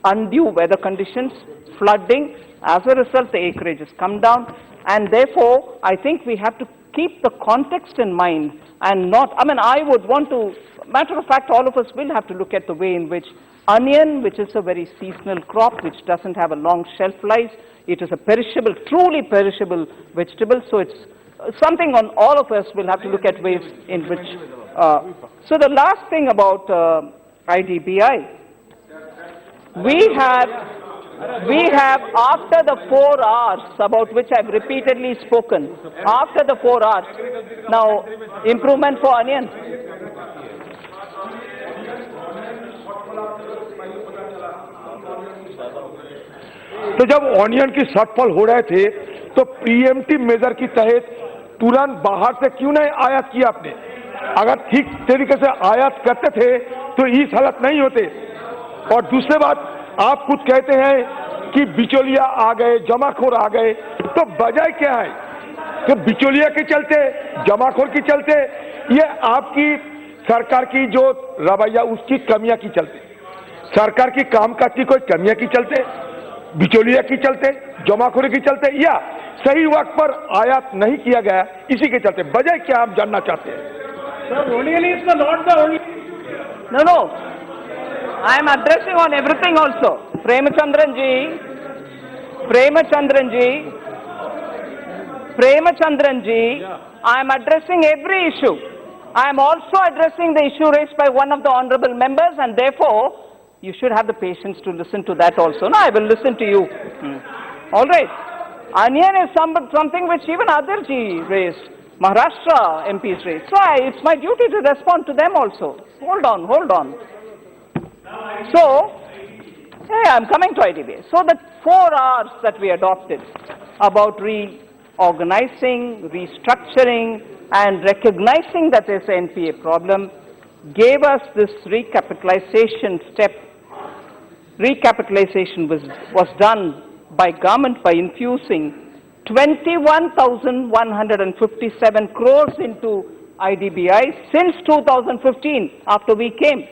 undue weather conditions, flooding. As a result, the acreage has come down, and therefore, I think we have to keep the context in mind and not, I would want to, matter of fact, all of us will have to look at the way in which onion, which is a very seasonal crop, which doesn't have a long shelf life, it is a perishable, truly perishable vegetable, so it's something on all of us will have to look at ways in which, so the last thing about IDBI, we have after the 4 hours, about which I've repeatedly spoken, after the 4 hours, now improvement for onion. तो जब onion की shortfall हो रहे थे तो pre-emptive major की तहत तुरंत बाहर से क्यों नहीं आयात किया आपने? अगर ठीक तरीके से आयात करते थे तो इस हालत नहीं होते। और दूसरी बात, आप खुद कहते हैं कि बिचौलिया आ गए, जमाखोर आ गए, तो वजह क्या है कि बिचौलिया के चलते, जमाखोर के चलते, ये आपकी सरकार की जो रवैया उसकी कमियां की चलते, सरकार की कामकाज की कोई कमियां की चलते, बिचौलिया की चलते, जमाखोरी की चलते, या सही वक्त पर आयात नहीं किया गया, इसी के चलते वजह क्या आप जानना चाहते हैं? No. I am addressing on everything also. Premachandran ji, I am addressing every issue. I am also addressing the issue raised by one of the honorable members, and therefore, you should have the patience to listen to that also. No, I will listen to you. All right. Onion is something which even Adarji raised. Maharashtra MPs raised. So it's my duty to respond to them also. Hold on. So, hey, I'm coming to IDBA. So the 4 R's that we adopted about reorganizing, restructuring, and recognizing that there's an NPA problem gave us this recapitalization step. Recapitalization was done by government by infusing 21,157 crores into IDBI since 2015 after we came.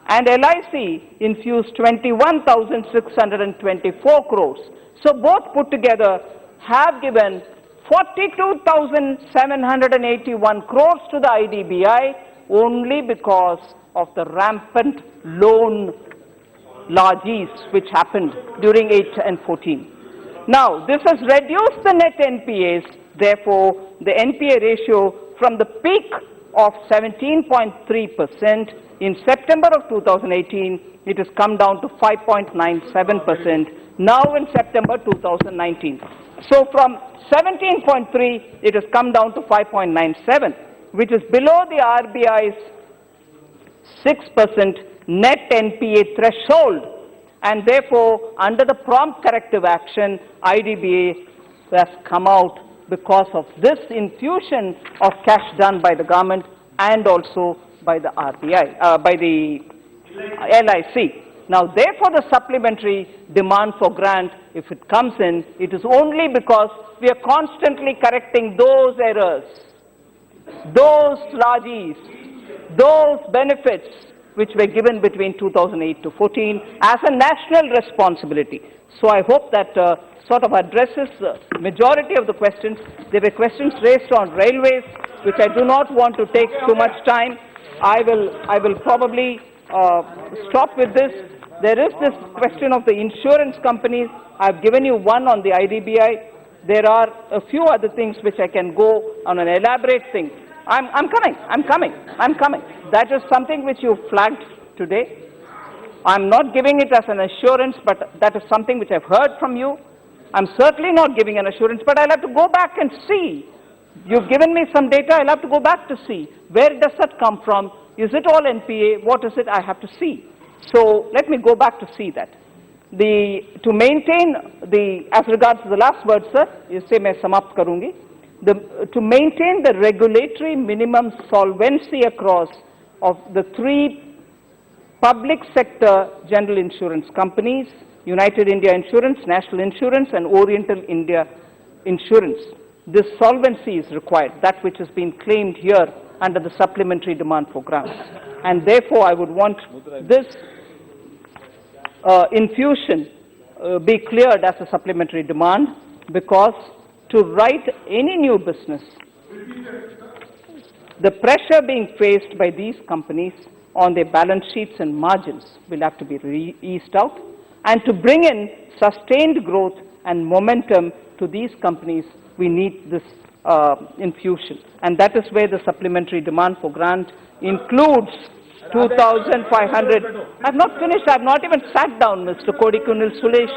And LIC infused 21,624 crores. So both put together have given 42,781 crores to the IDBI only because of the rampant loan largesse which happened during 8 and 14. Now, this has reduced the net NPAs. Therefore, the NPA ratio from the peak of 17.3% in September of 2018, it has come down to 5.97% now in September 2019. So from 17.3, it has come down to 5.97, which is below the RBI's 6% net NPA threshold. And therefore, under the prompt corrective action, IDBA has come out because of this infusion of cash done by the government and also by the RBI, by the LIC. Now, therefore, the supplementary demand for grant, if it comes in, it is only because we are constantly correcting those errors, those largesse, those benefits which were given between 2008 to 14 as a national responsibility. So I hope that sort of addresses the majority of the questions. There were questions raised on railways, which I do not want to take too much time. I will probably stop with this. There is this question of the insurance companies. I've given you one on the IDBI. There are a few other things which I can go on an elaborate thing. I'm coming. That is something which you flagged today. I'm not giving it as an assurance, but that is something which I've heard from you. I'm certainly not giving an assurance, but I'll have to go back and see. You've given me some data, I'll have to go back to see. Where does that come from? Is it all NPA? What is it? I have to see. So let me go back to see that. To maintain as regards to the last word, sir, you say मैं समाप्त करूँगी. To maintain the regulatory minimum solvency across of the 3 public sector general insurance companies, United India Insurance, National Insurance, and Oriental India Insurance. This solvency is required, that which has been claimed here under the supplementary demand for grants. And therefore, I would want this infusion be cleared as a supplementary demand, because to write any new business, the pressure being faced by these companies on their balance sheets and margins will have to be eased out. And to bring in sustained growth and momentum to these companies, we need this infusion. And that is where the supplementary demand for grant includes 2,500. I've not finished. I've not even sat down, Mr. Kodikunil Sulesh.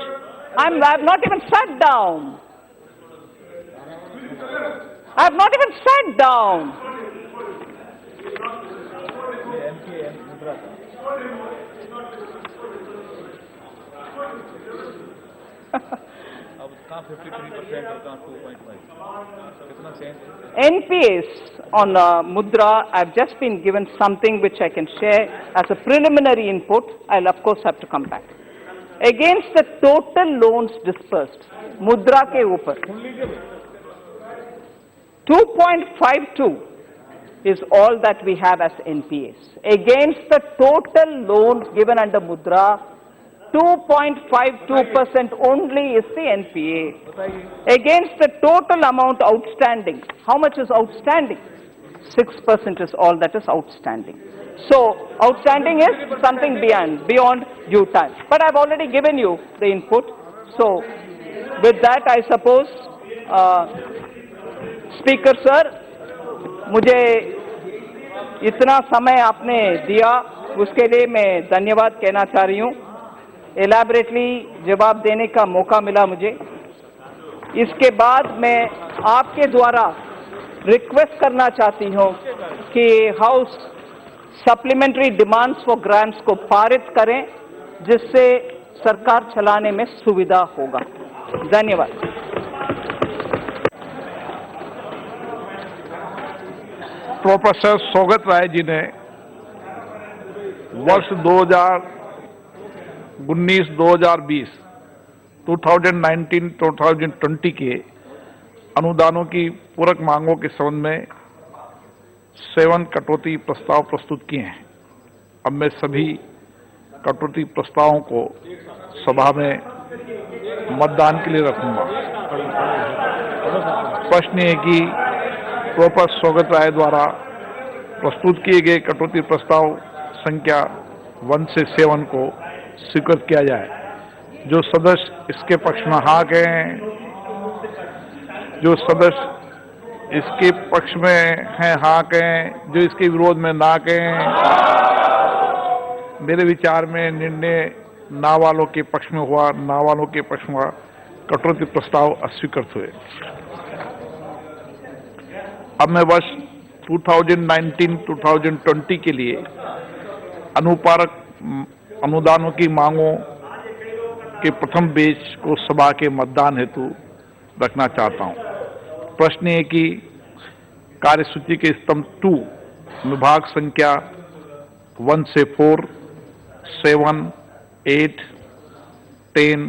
I've not even sat down. I've not even sat down. अब कहाँ 53% और कहाँ 2.5 कितना change? NPAs on Mudra, I've just been given something which I can share as a preliminary input. I'll of course have to come back. Against the total loans dispersed, Mudra के ऊपर 2.52 is all that we have as NPAs. Against the total loans given under Mudra, 2.52% only is the NPA. Against the total amount outstanding, how much is outstanding? 6% is all that is outstanding. So, outstanding is something beyond due time. But I've already given you the input. So, with that, I suppose, Speaker Sir, मुझे इतना समय आपने दिया, उसके लिए मैं धन्यवाद कहना चाह रही हूँ. एलैबोरेटली जवाब देने का मौका मिला मुझे. इसके बाद मैं आपके द्वारा रिक्वेस्ट करना चाहती हूँ कि house supplementary demands for grants को पारित करें, जिससे सरकार चलाने में सुविधा होगा. धन्यवाद. प्रोफेसर सौगत राय जी ने वर्ष 2019-2020 2019-2020 के अनुदानों की पूरक मांगों के संबंध में 7 कटौती प्रस्ताव प्रस्तुत किए हैं. अब मैं सभी कटौती प्रस्तावों को सभा में मतदान के लिए रखूंगा. प्रश्न है कि प्रोफेसर सौगत राय द्वारा प्रस्तुत किए गए कटौती प्रस्ताव संख्या 1 से 7 को स्वीकृत किया जाए. जो सदस्य इसके पक्ष में हाँ कहें, जो सदस्य इसके पक्ष में हैं हाँ कहें, जो इसके विरोध में ना कहें. मेरे विचार में निर्णय ना वालों के पक्ष में हुआ, ना वालों के पक्ष में हुआ. कटौती प्रस्ताव अस्वीकृत हुए. अब मैं वर्ष 2019-2020 के लिए अनुपारक अनुदानों की मांगों के प्रथम बेच को सभा के मतदान हेतु रखना चाहता हूं. प्रश्न है कि कार्यसूची के स्तंभ 2 विभाग संख्या 1 से 4, 7, 8, 10,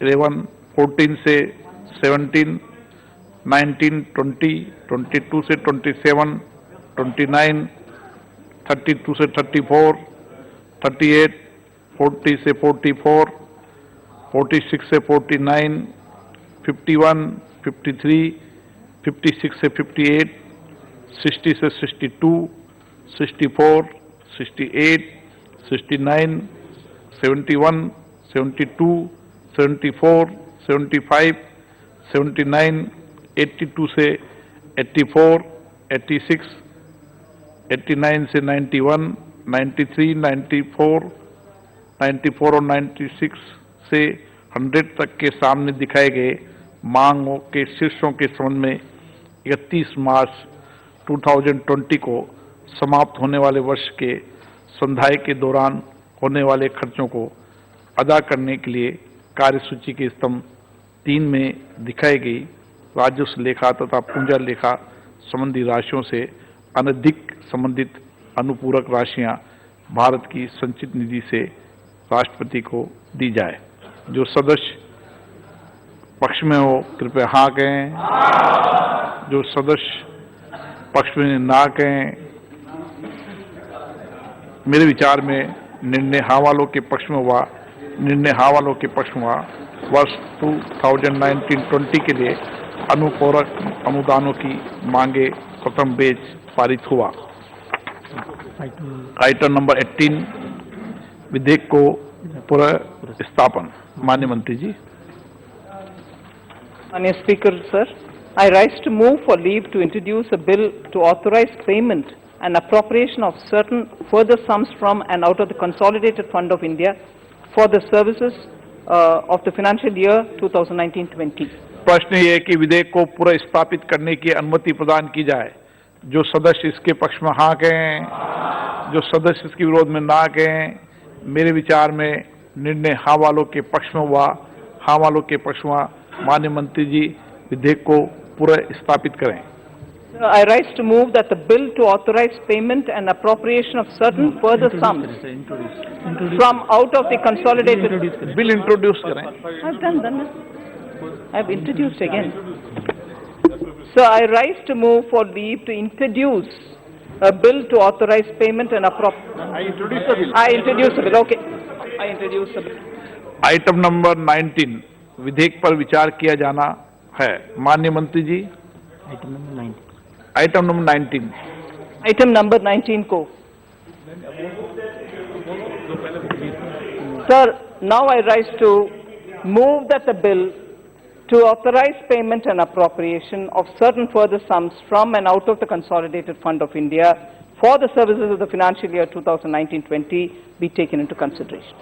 11, 14 से 17, 19, 20, 22 से 27, 29, 32 से 34, 38, 40 से 44, 46 से 49, 51, 53, 56 से 58, 60 से 62, 64, 68, 69, 71, 72, 74, 75, 79, 82 से 84, 86, 89 से 91, 93, 94, 94 और 96 से 100 तक के सामने दिखाए गए मांगों के शीर्षों के संबंध में 31 मार्च 2020 को समाप्त होने वाले वर्ष के संधाई के दौरान होने वाले खर्चों को अदा करने के लिए कार्यसूची के स्तंभ 3 में दिखाई गई राजस्व लेखा तथा पूंजा लेखा संबंधी राशियों से अनधिक संबंधित अनुपूरक राशियां भारत की संचित निधि से राष्ट्रपति को दी जाए. जो सदस्य पक्ष में हो कृपया हाँ कहें, जो सदस्य पक्ष में ना कहें. मेरे विचार में निर्णय हाँ वालों के पक्ष में हुआ, निर्णय हाँ वालों के पक्ष में हुआ. वर्ष 2019-20 के लिए अनुपूरक अनुदानों की मांगे प्रथम बेच पारित हुआ. आइटम नंबर 18 विधेयक को पुनर्स्थापन. माननीय मंत्री जी. Honorable Speaker, sir, I rise to move for leave to introduce a bill to authorize payment and appropriation of certain further sums from and out of the Consolidated Fund of India for the services of the financial year 2019-20. प्रश्न ये है कि विधेयक को पुनर्स्थापित करने की अनुमति प्रदान की जाए. जो सदस्य इसके पक्ष में हाँ कहें, जो सदस्य इसके विरोध में ना कहें. मेरे विचार में निर्णय हाँ वालों के पक्ष में हुआ, हाँ वालों के पक्षमा माननीय मंत्री जी विधेयक को पूरा स्थापित करें। I rise to move that the bill to authorize payment and appropriation of certain further sums from out of the consolidated. Bill introduce करें। I've done. I've introduced again. So I rise to move for leave to introduce a bill to authorize payment and appropriation. I introduce the bill. I introduce the bill. Okay. I introduce the bill. Item number 19 विधेयक पर विचार किया जाना है। माननीय मंत्री जी, item number 19। Item number 19 को. Sir, now I rise to move that the bill to authorize payment and appropriation of certain further sums from and out of the Consolidated Fund of India for the services of the financial year 2019-20 be taken into consideration.